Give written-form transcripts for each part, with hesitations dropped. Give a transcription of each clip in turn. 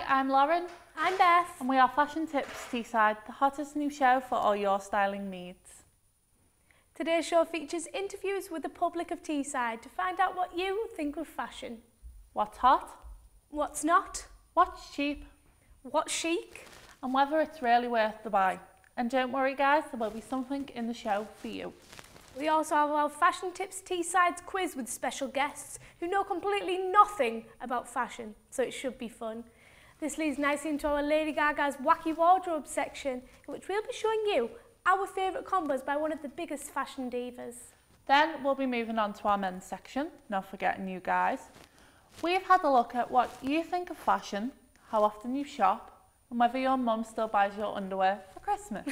I'm Lauren. I'm Beth. And we are Fashion Tips Teesside, the hottest new show for all your styling needs. Today's show features interviews with the public of Teesside to find out what you think of fashion. What's hot? What's not? What's cheap? What's chic? And whether it's really worth the buy. And don't worry guys, there will be something in the show for you. We also have our Fashion Tips Teesside quiz with special guests who know completely nothing about fashion, so it should be fun. This leads nicely into our Lady Gaga's wacky wardrobe section, in which we'll be showing you our favourite combos by one of the biggest fashion divas. Then we'll be moving on to our men's section, not forgetting you guys. We've had a look at what you think of fashion, how often you shop, and whether your mum still buys your underwear for Christmas.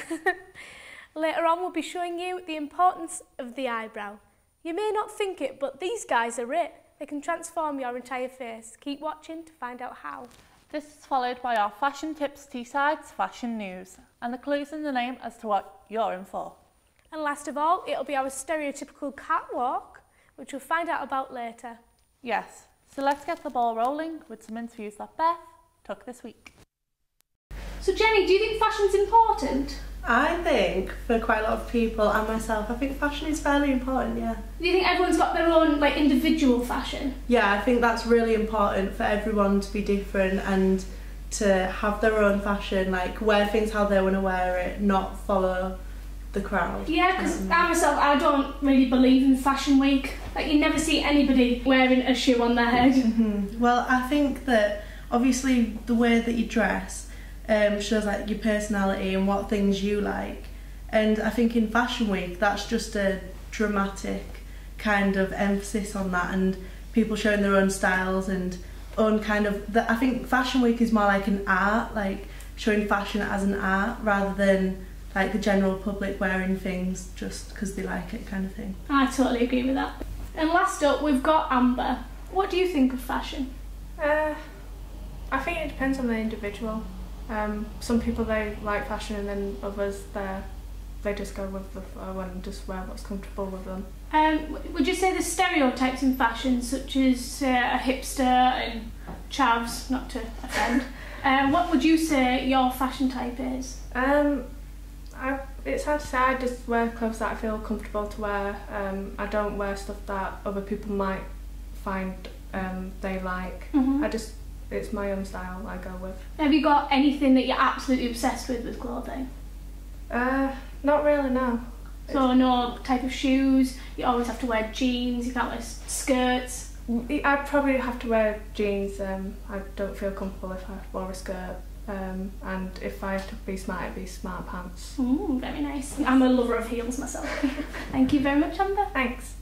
Later on, we'll be showing you the importance of the eyebrow. You may not think it, but these guys are it. They can transform your entire face. Keep watching to find out how. This is followed by our Fashion Tips Teesside's fashion news, and the clues in the name as to what you're in for. And last of all, it'll be our stereotypical catwalk, which we'll find out about later. Yes, so let's get the ball rolling with some interviews that Beth took this week. So Jenny, do you think fashion's important? I think for quite a lot of people and myself, I think fashion is fairly important, yeah. Do you think everyone's got their own individual fashion? Yeah, I think that's really important for everyone to be different and to have their own fashion, wear things how they want to wear it, not follow the crowd. Yeah, because I myself, I don't really believe in Fashion Week. You never see anybody wearing a shoe on their head. Mm-hmm. Well, I think that obviously the way that you dress shows your personality and what things you like, and I think in Fashion Week that's just a dramatic kind of emphasis on that, and people showing their own styles and own kind of I think Fashion Week is more like an art, showing fashion as an art rather than the general public wearing things just because they like it kind of thing. I totally agree with that. And last up we've got Amber. What do you think of fashion? I think it depends on the individual. Some people, they like fashion, and then others they just go with the flow and just wear what's comfortable with them. Would you say there's stereotypes in fashion, such as a hipster and chavs, not to offend? What would you say your fashion type is? It's hard to say. I just wear clothes that I feel comfortable to wear. I don't wear stuff that other people might find they like. Mm-hmm. It's my own style I go with. Have you got anything that you're absolutely obsessed with clothing? Not really, no. So no type of shoes, you always have to wear jeans, you can't wear skirts? I'd probably have to wear jeans. I don't feel comfortable if I wore a skirt. And if I have to be smart, it'd be smart pants. Very nice. I'm a lover of heels myself. Thank you very much, Amber. Thanks.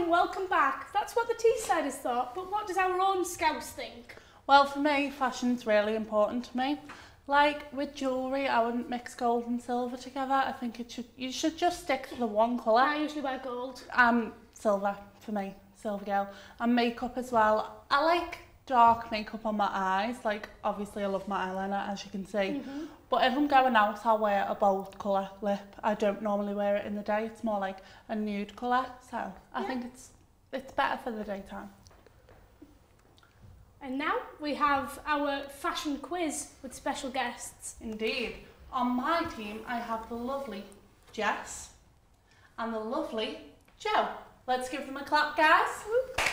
Welcome back. That's what the Teessiders thought, but what does our own Scouts think? Well, for me, fashion's really important to me. With jewellery, I wouldn't mix gold and silver together. I think you should just stick to the one colour. I usually wear gold. Silver for me, silver girl. And makeup as well. I like dark makeup on my eyes. Obviously I love my eyeliner, as you can see. Mm-hmm. But if I'm going out, I'll wear a bold colour lip. I don't normally wear it in the day. It's more like a nude colour. So I think it's better for the daytime. And now we have our fashion quiz with special guests. Indeed. On my team, I have the lovely Jess and the lovely Jo. Let's give them a clap, guys. Woo.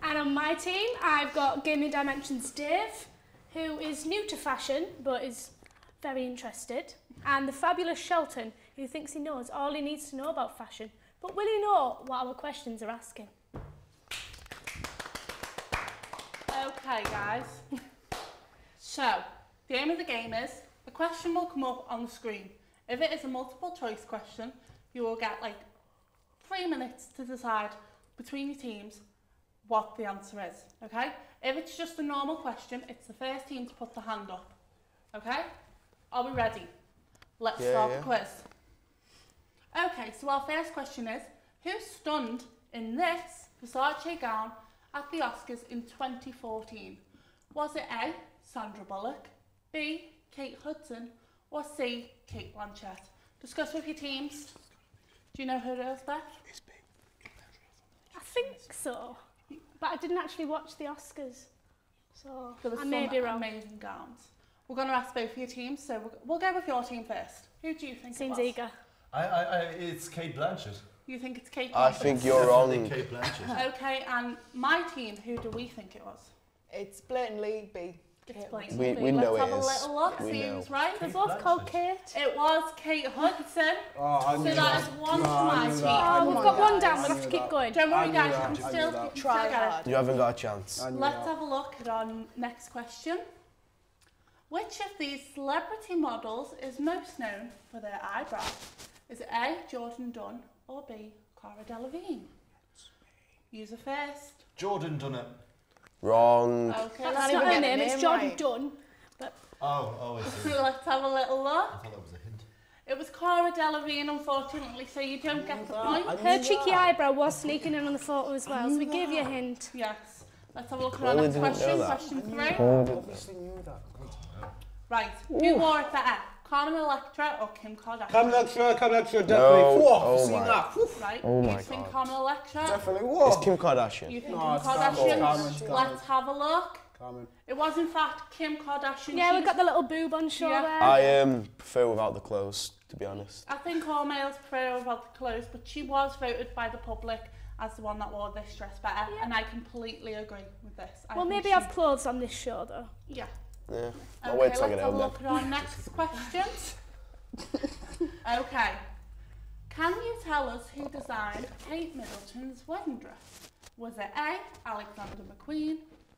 And on my team, I've got Gaming Dimensions Dave, who is new to fashion, but is very interested. And the fabulous Shelton, who thinks he knows all he needs to know about fashion. But will he know what our questions are asking? Okay, guys. So, the aim of the game is, the question will come up on the screen. If it is a multiple choice question, you will get 3 minutes to decide between your teams what the answer is, okay? If it's just a normal question, it's the first team to put the hand up, okay? Are we ready? Let's start the quiz. Okay, so our first question is, who stunned in this Versace gown at the Oscars in 2014? Was it A, Sandra Bullock, B, Kate Hudson, or C, Kate Blanchett? Discuss with your teams. Do you know who it is, Beth? I think so, but I didn't actually watch the Oscars, so There was I may be wrong. amazing gowns. We're going to ask both of your teams, so we'll go with your team first. Who do you think Seems it was? eager. It's Kate Blanchett. You think it's Kate Blanchett? I think you're wrong. Kate Blanchett. Okay, and my team, who do we think it was? It's blatantly B. It's blatantly We know Let's it have is. a little look, We see know. who's right. They're both called Kate. It was Kate Hudson. Oh, So that is one to my team. Oh, we've got one down, we'll have to keep going. Don't worry, guys, you that, can I knew still that. Try get it. hard. You haven't got a chance. Let's have a look at our next question. Which of these celebrity models is most known for their eyebrows? Is it A, Jordan Dunn, or B, Cara Delevingne? User first. Jordan done it. Wrong. Okay, That's let's, not her get the name, it's name Jordan right. Dunn. Oh, I see. let's have a little I look. thought that was a hint. It was Cara Delevingne, unfortunately, so you don't get the point. Her cheeky eyebrow was sneaking in on the photo as well, so we gave you a hint. Yes. Let's have a look at our Clearly next didn't know question. that. Question 3. Obviously knew that. Right. Who wore it better? Carmen Electra or Kim Kardashian? Come lecture, definitely. No. Whoa, Oh seen my. that. Whew. Right. Oh you my think God. Carmen Electra? Definitely. Whoa. It's Kim Kardashian. You think No, Kim it's Carmen. Kardashian? Carmen. Let's have a look. Carmen. It was in fact Kim Kardashian. Yeah, She we've got the little boob on show Yeah. there. I prefer without the clothes, to be honest. I think all males prefer about the clothes, but she was voted by the public as the one that wore this dress better, Yeah. and I completely agree with this. I We'll think maybe she- have clothes on this show though. Yeah. Yeah. I'll Okay, wait till I let's get have a home look then. at our next question. Okay. Can you tell us who designed Kate Middleton's wedding dress? Was it A, Alexander McQueen,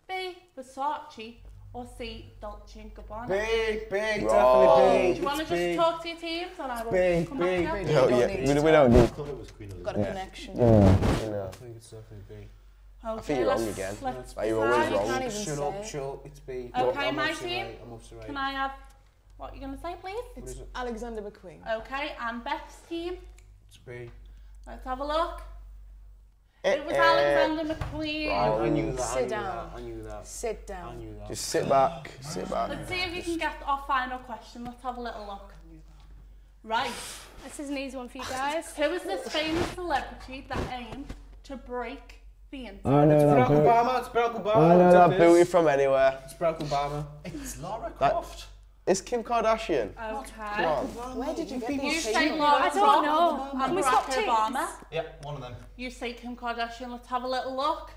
B, Versace, or C, Dolce & Gabbana? Big, Wrong. definitely Do big. you want to just talk to your teams and I will Big, come back big, to you? No, don't yeah, need we to don't I need. thought it was Queen Elizabeth. Got a connection. You know. I think it's definitely big. Okay, I think you're wrong let's- again. let's Are you always decide. wrong? Can't even Shut say up, it. shut. It's big. Okay, I'm my obviously team. right, I'm obviously right. Can I have what you're going to say, please? What is it? Alexander McQueen. Okay, and Beth's team. It's big. Let's have a look. It was Alexander McQueen. I knew that. Sit down. I knew that. Sit I down. knew that. Just sit back, sit back. Let's see if you can get our final question. Let's have a little look. Right. This is an easy one for you guys. Who is this famous celebrity that aimed to break the internet? I know Barack that booty. Obama. It's Barack Obama. I know that definitely booty is. from anywhere. It's Barack Obama. It's Lara That- Croft. It's Kim Kardashian. Okay. Come on. Where did you get You these say people? Laura I don't know. Croft Can and we Barack swap teams? Obama. Yep, one of them. You say Kim Kardashian. Let's have a little look.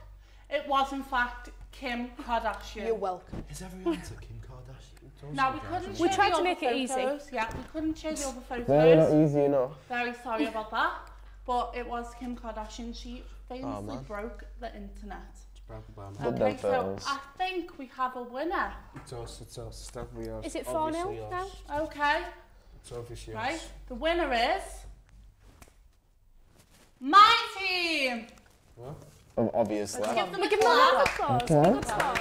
It was in fact Kim Kardashian. You're welcome. Is every answer Kim Kardashian? Now we couldn't show We the tried to other make it easy. photos. Yeah, we couldn't show the other They're not photos. easy enough. Very sorry about that. But it was Kim Kardashian. She famously man. broke the internet. It's Barack Obama. Love them Okay, so photos. I think we have a winner. It's us. It's us. It's definitely us. Is it Obviously 4-0 us. now? Okay, It's obviously right. us. The winner is my team. Obviously. Let's give them a We give them a round of clap. applause. Good start.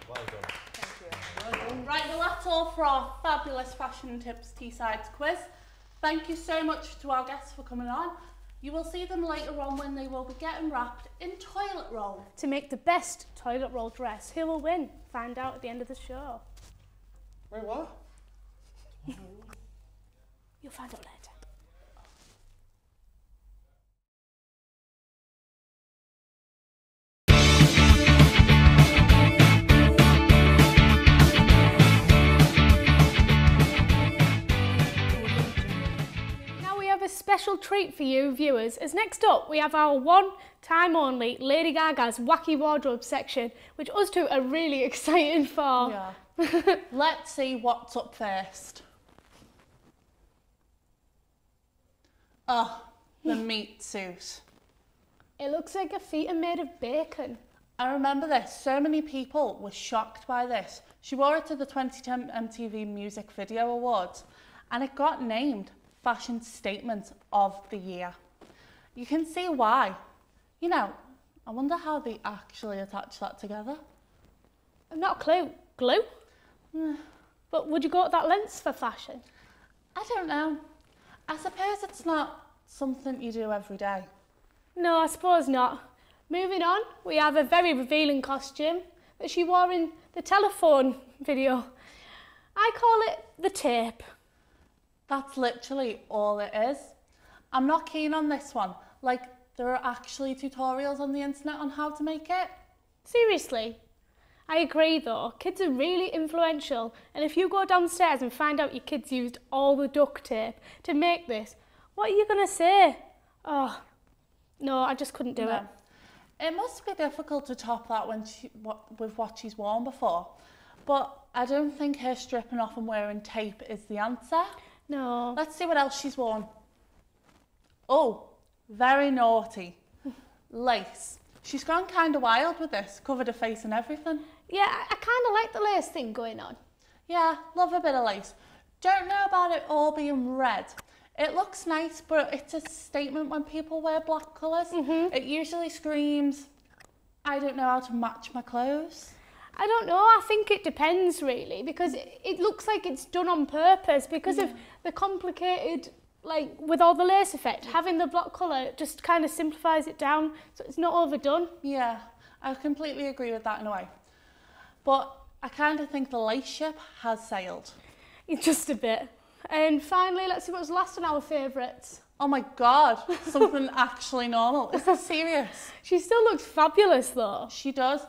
Well done. Right, well that's all for our fabulous fashion tips Teesside's quiz. Thank you so much to our guests for coming on. You will see them later on when they will be getting wrapped in toilet roll. To make the best toilet roll dress, who will win? Find out at the end of the show. Wait, what? You'll find out later. Now we have a special treat for you viewers, as next up we have our one time only Lady Gaga's Wacky Wardrobe section, which us two are really excited for. Yeah. Let's see what's up first. Oh, the meat suit. It looks like her feet are made of bacon. I remember this. So many people were shocked by this. She wore it to the 2010 MTV Music Video Awards and it got named Fashion Statement of the Year. You can see why. You know, I wonder how they actually attach that together. I've not a clue. Glue? But would you go to that lengths for fashion? I don't know. I suppose it's not something you do every day. No, I suppose not. Moving on, we have a very revealing costume that she wore in the telephone video. I call it the tape. That's literally all it is. I'm not keen on this one. Like, there are actually tutorials on the internet on how to make it. Seriously? I agree though, kids are really influential, and if you go downstairs and find out your kids used all the duct tape to make this, what are you going to say? Oh, no, I just couldn't do it. It must be difficult to top that with what she's worn before, but I don't think her stripping off and wearing tape is the answer. No. Let's see what else she's worn. Oh, very naughty. Lace. She's gone kind of wild with this, covered her face and everything. Yeah, I kind of like the lace thing going on. Yeah, love a bit of lace. Don't know about it all being red. It looks nice, but it's a statement when people wear black colours. It usually screams, I don't know how to match my clothes. I don't know, I think it depends really, because it looks like it's done on purpose because of the complicated, like with all the lace effect, having the black colour just kind of simplifies it down so it's not overdone. Yeah, I completely agree with that in a way. But I kind of think the lace ship has sailed. Just a bit. And finally, let's see what was last on our favourites. Oh my God, something actually normal. Is this serious? She still looks fabulous though. She does.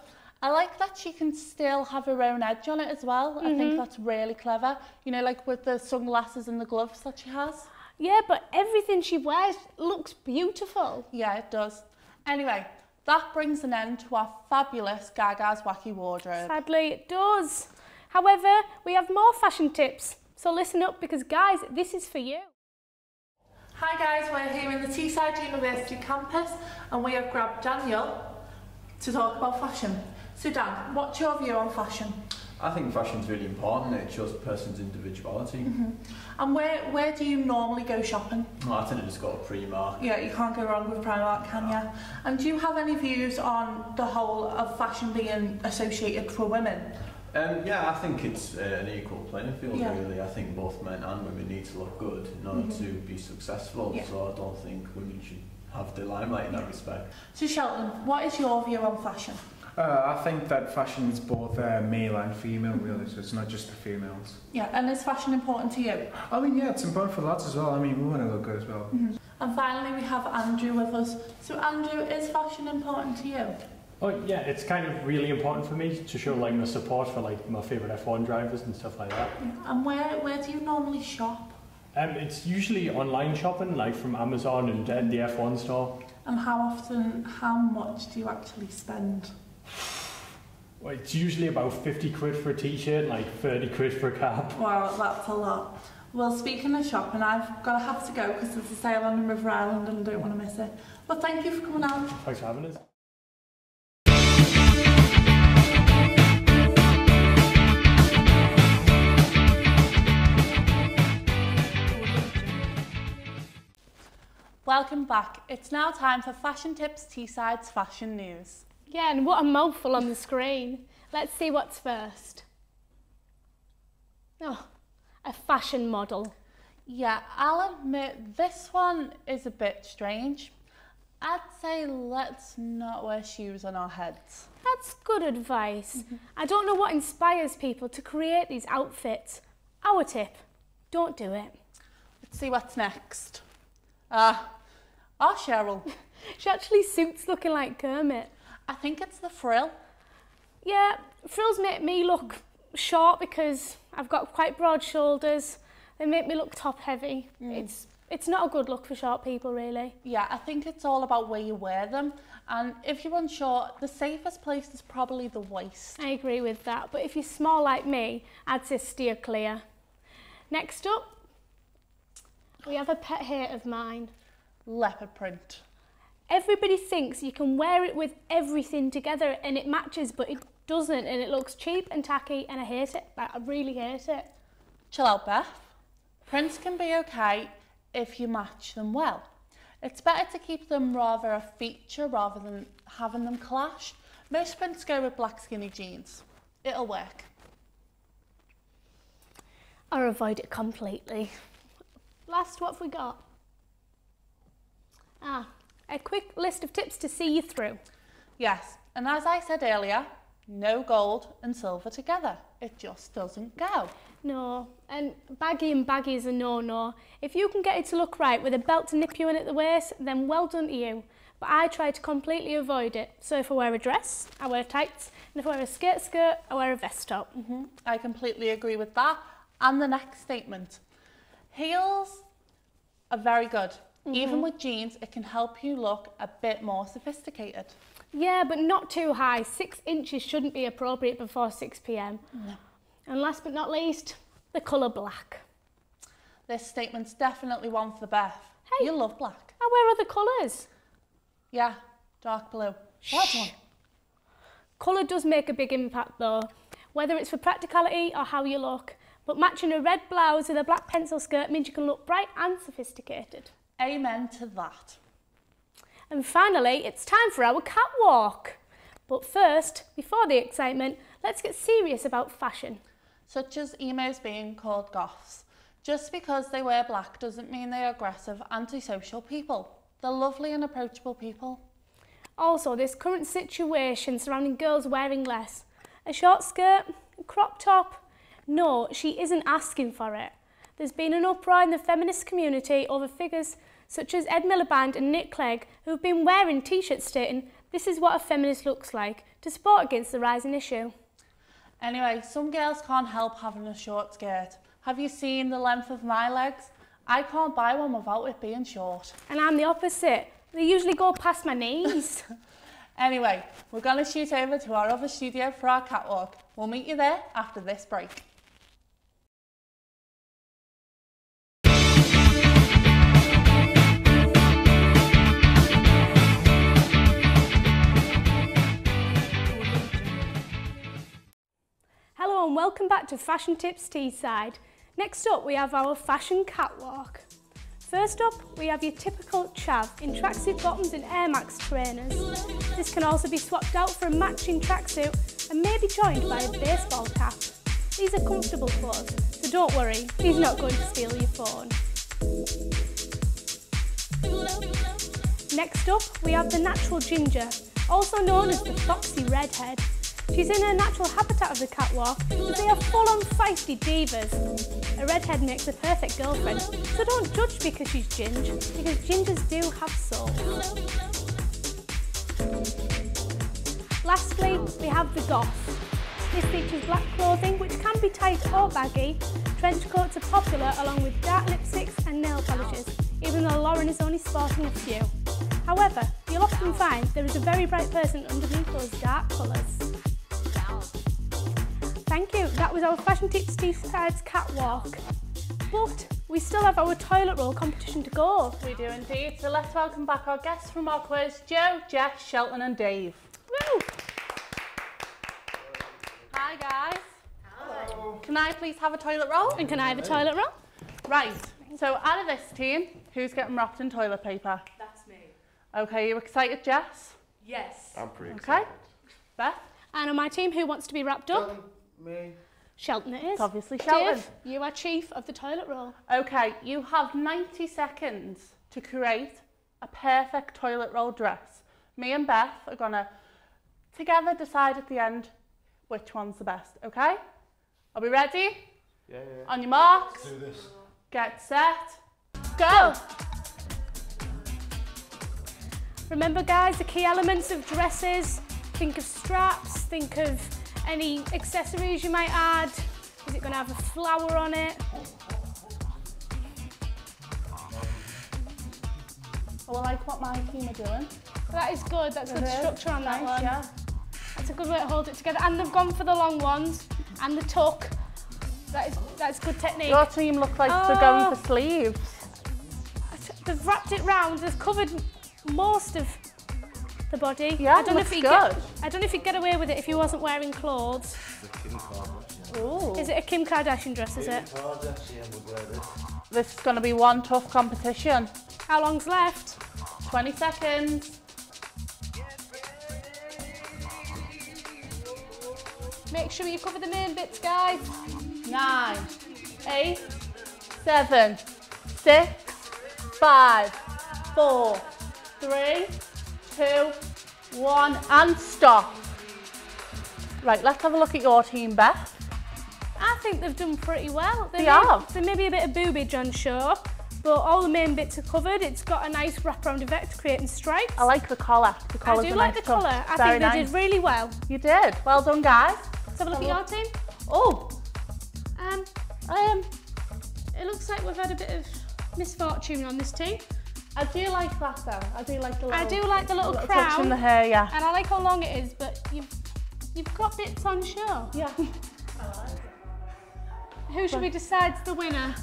I like that she can still have her own edge on it as well. I think that's really clever. You know, like with the sunglasses and the gloves that she has. Yeah, but everything she wears looks beautiful. Yeah, it does. Anyway, that brings an end to our fabulous Gaga's Wacky Wardrobe. Sadly, it does. However, we have more fashion tips. So listen up because guys, this is for you. Hi guys, we're here in the Teesside University campus and we have grabbed Daniel to talk about fashion. So Dan, what's your view on fashion? I think fashion's really important. It shows a person's individuality. And where do you normally go shopping? I tend to just go to Primark. Yeah, you can't go wrong with Primark, can you? And do you have any views on the whole of fashion being associated for women? Yeah, I think it's an equal playing field, Yeah. really. I think both men and women need to look good in order to be successful. Yeah. So I don't think women should have the limelight in that respect. So Shelton, what is your view on fashion? I think that fashion is both male and female, really, so it's not just the females. Yeah, and is fashion important to you? I mean, yeah, it's important for lads as well. I mean, we want to look good as well. And finally we have Andrew with us. So Andrew, is fashion important to you? Oh yeah, it's kind of really important for me to show like my support for like my favourite F1 drivers and stuff like that. And where do you normally shop? It's usually online shopping, like from Amazon and the F1 store. And how much do you actually spend? Well, it's usually about 50 quid for a t-shirt, like 30 quid for a cap. Wow, that's a lot. Well, speaking of shopping, have to go because there's a sale on River Island and I don't want to miss it. But thank you for coming out. Thanks for having us. Welcome back. It's now time for Fashion Tips Teesside's Fashion News. Yeah, and what a mouthful on the screen. Let's see what's first. Oh, a fashion model. Yeah, I'll admit this one is a bit strange. I'd say let's not wear shoes on our heads. That's good advice. I don't know what inspires people to create these outfits. Our tip, don't do it. Let's see what's next. Cheryl. She actually suits looking like Kermit. I think it's the frill. Yeah, frills make me look short because I've got quite broad shoulders. They make me look top heavy. It's not a good look for short people, really. Yeah, I think it's all about where you wear them. And if you're unsure, the safest place is probably the waist. I agree with that. But if you're small like me, I'd say steer clear. Next up, we have a pet hate of mine. Leopard print. Everybody thinks you can wear it with everything together and it matches, but it doesn't, and it looks cheap and tacky, and I hate it. I really hate it. Chill out, Beth. Prints can be okay if you match them well. It's better to keep them rather a feature rather than having them clash. Most prints go with black skinny jeans. It'll work. Or avoid it completely. Last, what have we got? A quick list of tips to see you through. Yes, and as I said earlier, No gold and silver together. It just doesn't go. No, and baggy is a no-no. If you can get it to look right with a belt to nip you in at the waist, then well done to you. But I try to completely avoid it. So if I wear a dress, I wear tights, and if I wear a skirt, I wear a vest top. I completely agree with that. And the next statement. Heels are very good. Even with jeans, it can help you look a bit more sophisticated. Yeah, but not too high. 6 inches shouldn't be appropriate before 6 p.m. No. And last but not least, the colour black. This statement's definitely one for Beth. Hey. You love black. I wear other colours. Yeah, dark blue. That one. Colour does make a big impact though, whether it's for practicality or how you look. But matching a red blouse with a black pencil skirt means you can look bright and sophisticated. Amen to that. And finally, it's time for our catwalk. But first, before the excitement, let's get serious about fashion. Such as emos being called goths. Just because they wear black doesn't mean they're aggressive, antisocial people. They're lovely and approachable people. Also, this current situation surrounding girls wearing less. A short skirt, a crop top. No, she isn't asking for it. There's been an uproar in the feminist community over figures such as Ed Miliband and Nick Clegg who've been wearing t-shirts stating, "This is what a feminist looks like," to support against the rising issue. Anyway, some girls can't help having a short skirt. Have you seen the length of my legs? I can't buy one without it being short. And I'm the opposite. They usually go past my knees. Anyway, we're going to shoot over to our other studio for our catwalk. We'll meet you there after this break. Hello and welcome back to Fashion Tips Teesside. Next up we have our fashion catwalk. First up we have your typical chav in tracksuit bottoms and Air Max trainers. This can also be swapped out for a matching tracksuit and may be joined by a baseball cap. These are comfortable clothes, so don't worry, he's not going to steal your phone. Next up we have the natural ginger, also known as the foxy redhead. She's in her natural habitat of the catwalk, as they are full-on feisty divas. A redhead makes a perfect girlfriend, so don't judge because she's ginger, because gingers do have soul. Lastly, we have the goth. This features black clothing which can be tight or baggy. Trench coats are popular along with dark lipsticks and nail polishes, even though Lauren is only sporting a few. However, you'll often find there is a very bright person underneath those dark colours. Thank you, that was our Fashion Tips Teesside's catwalk. But we still have our toilet roll competition to go. We do indeed, so let's welcome back our guests from our quiz, Joe, Jess, Shelton and Dave. Woo! Hi guys. Hello. Can I please have a toilet roll? And can I have a toilet roll? Right, so out of this team, who's getting wrapped in toilet paper? That's me. Okay, you excited, Jess? Yes. I'm pretty Okay. excited. Beth? And on my team, who wants to be wrapped up? Me. Shelton it is. It's obviously Shelton. Dave, you are chief of the toilet roll. Okay, you have 90 seconds to create a perfect toilet roll dress. Me and Beth are gonna together decide at the end which one's the best, okay? Are we ready? Yeah. On your marks, Do this. get set, go! Remember guys, the key elements of dresses, think of straps, think of any accessories you might add. Is it going to have a flower on it? I like what my team are doing. That is good, that's good structure on that one. Yeah. That's a good way to hold it together. And they've gone for the long ones and the tuck. That's good technique. Your team look like they're going for sleeves. They've wrapped it round, they've covered most of the body. Yeah, I don't know looks if good. I don't know if you'd get away with it if you wasn't wearing clothes. Ooh. Is it a Kim Kardashian dress, is it? This is going to be one tough competition. How long's left? 20 seconds. Make sure you cover the main bits, guys. 9, 8, 7, 6, 5, 4, 3, 2, 1, and stop. Right, let's have a look at your team, Beth. I think they've done pretty well. They have. There may be a bit of boobage on show, but all the main bits are covered. It's got a nice wraparound effect, creating stripes. I like the collar. The collar's I do a like nice the colour. touch. I Very think they nice. did really well. You did. Well done, guys. Let's have a look at your team. Oh, It looks like we've had a bit of misfortune on this team. I do like that though. I do like the little, I do like the little touch crown. in the hair, yeah. And I like how long it is, but you've got bits on show. Yeah. Who should we decide's the winner?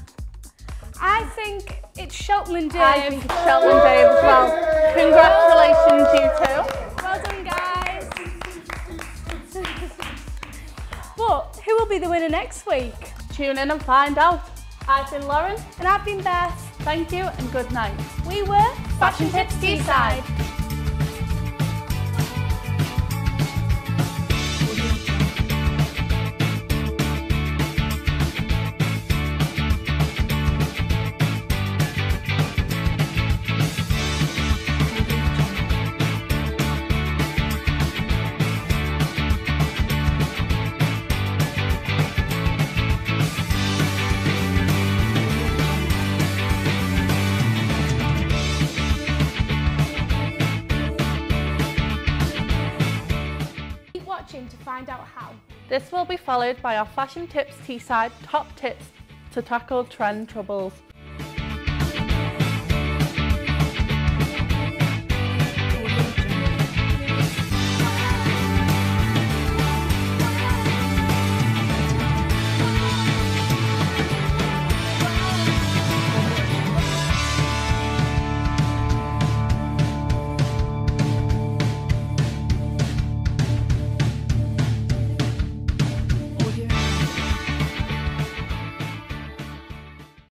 I think it's Shelton and Dave. I think it's Shelton and Dave as well. Congratulations, you two. Well done, guys. But who will be the winner next week? Tune in and find out. I've been Lauren. And I've been Beth. Thank you and good night. We were Fashion Tips Teesside. To find out how. This will be followed by our Fashion Tips Teesside top tips to tackle trend troubles.